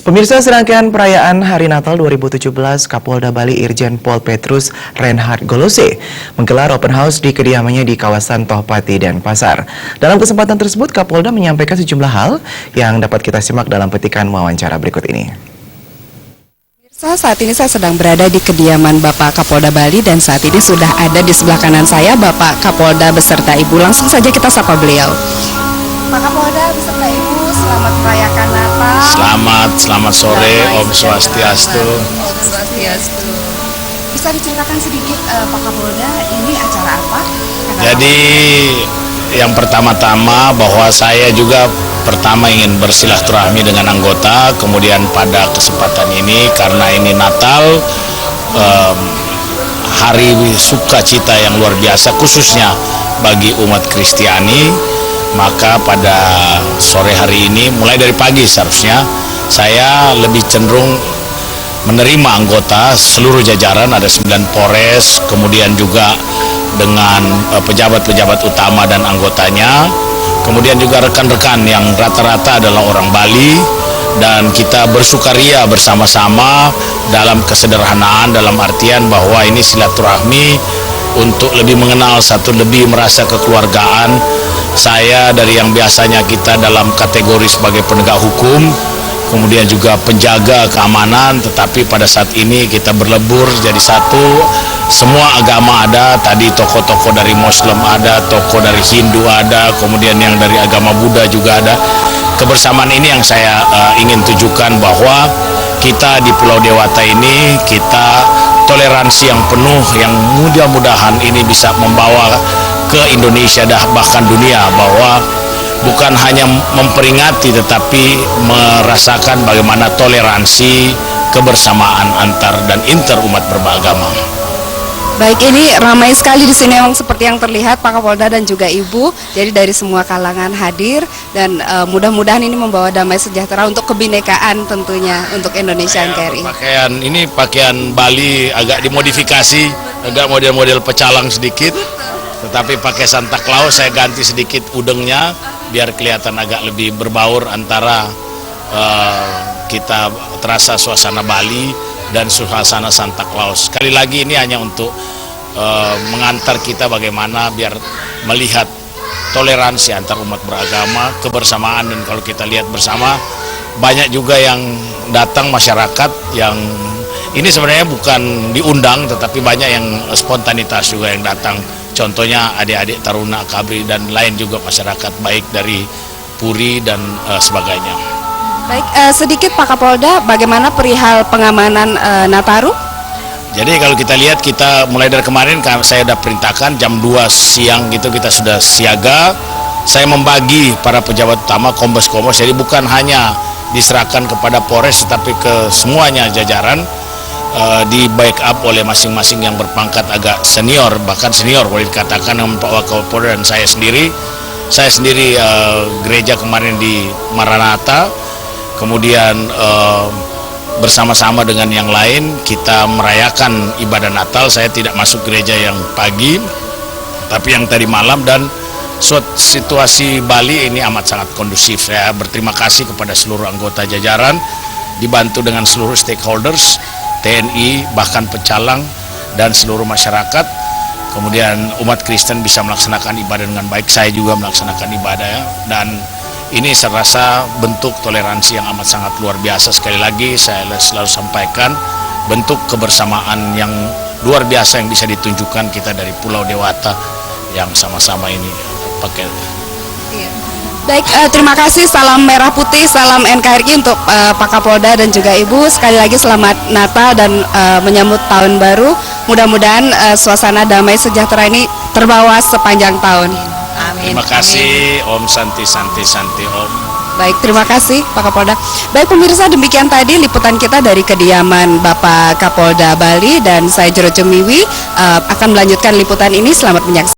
Pemirsa, serangkaian perayaan Hari Natal 2017, Kapolda Bali Irjen Pol Petrus Reinhard Golose menggelar open house di kediamannya di kawasan Tohpati, Denpasar. Dalam kesempatan tersebut, Kapolda menyampaikan sejumlah hal yang dapat kita simak dalam petikan wawancara berikut ini. Saat ini saya sedang berada di kediaman Bapak Kapolda Bali dan saat ini sudah ada di sebelah kanan saya Bapak Kapolda beserta Ibu. Langsung saja kita sapa beliau. Pak Kapolda beserta Ibu, selamat merayakan Natal. Selamat sore, Om Swastiastu. Om Swastiastu. Bisa diceritakan sedikit Pak Kapolda, ini acara apa? Jadi yang pertama-tama bahwa saya juga pertama ingin bersilaturahmi dengan anggota, kemudian pada kesempatan ini karena ini Natal, hari sukacita yang luar biasa khususnya bagi umat Kristiani, maka pada sore hari ini mulai dari pagi seharusnya saya lebih cenderung menerima anggota seluruh jajaran, ada 9 Polres, kemudian juga dengan pejabat-pejabat utama dan anggotanya, kemudian juga rekan-rekan yang rata-rata adalah orang Bali, dan kita bersukaria bersama-sama dalam kesederhanaan, dalam artian bahwa ini silaturahmi untuk lebih mengenal satu, lebih merasa kekeluargaan. Saya dari yang biasanya kita dalam kategori sebagai penegak hukum, kemudian juga penjaga keamanan, tetapi pada saat ini kita berlebur jadi satu, semua agama ada, tadi tokoh-tokoh dari Muslim ada, tokoh dari Hindu ada, kemudian yang dari agama Buddha juga ada. Kebersamaan ini yang saya ingin tunjukkan bahwa kita di Pulau Dewata ini, kita toleransi yang penuh, yang mudah-mudahan ini bisa membawa ke Indonesia dan bahkan dunia, bahwa bukan hanya memperingati tetapi merasakan bagaimana toleransi, kebersamaan antar dan inter umat beragama. Baik, ini ramai sekali di sini memang seperti yang terlihat Pak Kapolda dan juga Ibu. Jadi dari semua kalangan hadir dan mudah-mudahan ini membawa damai sejahtera untuk kebinekaan tentunya untuk Indonesia NKRI. Pakaian Bali agak dimodifikasi, agak model-model pecalang sedikit. Tetapi pakai Santa Claus saya ganti sedikit udengnya biar kelihatan agak lebih berbaur antara kita terasa suasana Bali dan suasana Santa Claus. Sekali lagi ini hanya untuk mengantar kita bagaimana biar melihat toleransi antar umat beragama, kebersamaan, dan kalau kita lihat bersama banyak juga yang datang masyarakat yang ini sebenarnya bukan diundang tetapi banyak yang spontanitas juga yang datang. Contohnya adik-adik taruna Kabri dan lain juga masyarakat baik dari Puri dan sebagainya. Baik, sedikit Pak Kapolda, bagaimana perihal pengamanan Nataru? Jadi kalau kita lihat, kita mulai dari kemarin saya sudah perintahkan jam 2 siang gitu kita sudah siaga. Saya membagi para pejabat utama, kombes-kombes, jadi bukan hanya diserahkan kepada Polres tetapi ke semuanya jajaran, di backup oleh masing-masing yang berpangkat agak senior, bahkan senior boleh dikatakan, dengan Pak Wakapolda dan saya sendiri. Saya sendiri gereja kemarin di Maranatha, kemudian bersama-sama dengan yang lain kita merayakan ibadah Natal. Saya tidak masuk gereja yang pagi tapi yang tadi malam, dan situasi Bali ini amat sangat kondusif. Saya berterima kasih kepada seluruh anggota jajaran, dibantu dengan seluruh stakeholders, TNI, bahkan pecalang dan seluruh masyarakat. Kemudian umat Kristen bisa melaksanakan ibadah dengan baik, saya juga melaksanakan ibadah ya. Dan ini saya rasa bentuk toleransi yang amat sangat luar biasa. Sekali lagi saya selalu sampaikan bentuk kebersamaan yang luar biasa yang bisa ditunjukkan kita dari Pulau Dewata yang sama-sama ini pakai. Iya. Baik, terima kasih, salam merah putih, salam NKRI untuk Pak Kapolda dan juga Ibu. Sekali lagi selamat Natal dan menyambut tahun baru. Mudah-mudahan suasana damai sejahtera ini terbawa sepanjang tahun. Amin. Terima kasih. Amin. Om Santi Om. Baik, terima kasih Pak Kapolda. Baik pemirsa, demikian tadi liputan kita dari kediaman Bapak Kapolda Bali, dan saya Jero Cemiwi akan melanjutkan liputan ini. Selamat menyaksikan.